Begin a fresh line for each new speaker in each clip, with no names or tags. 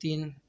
3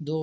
2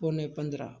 15.25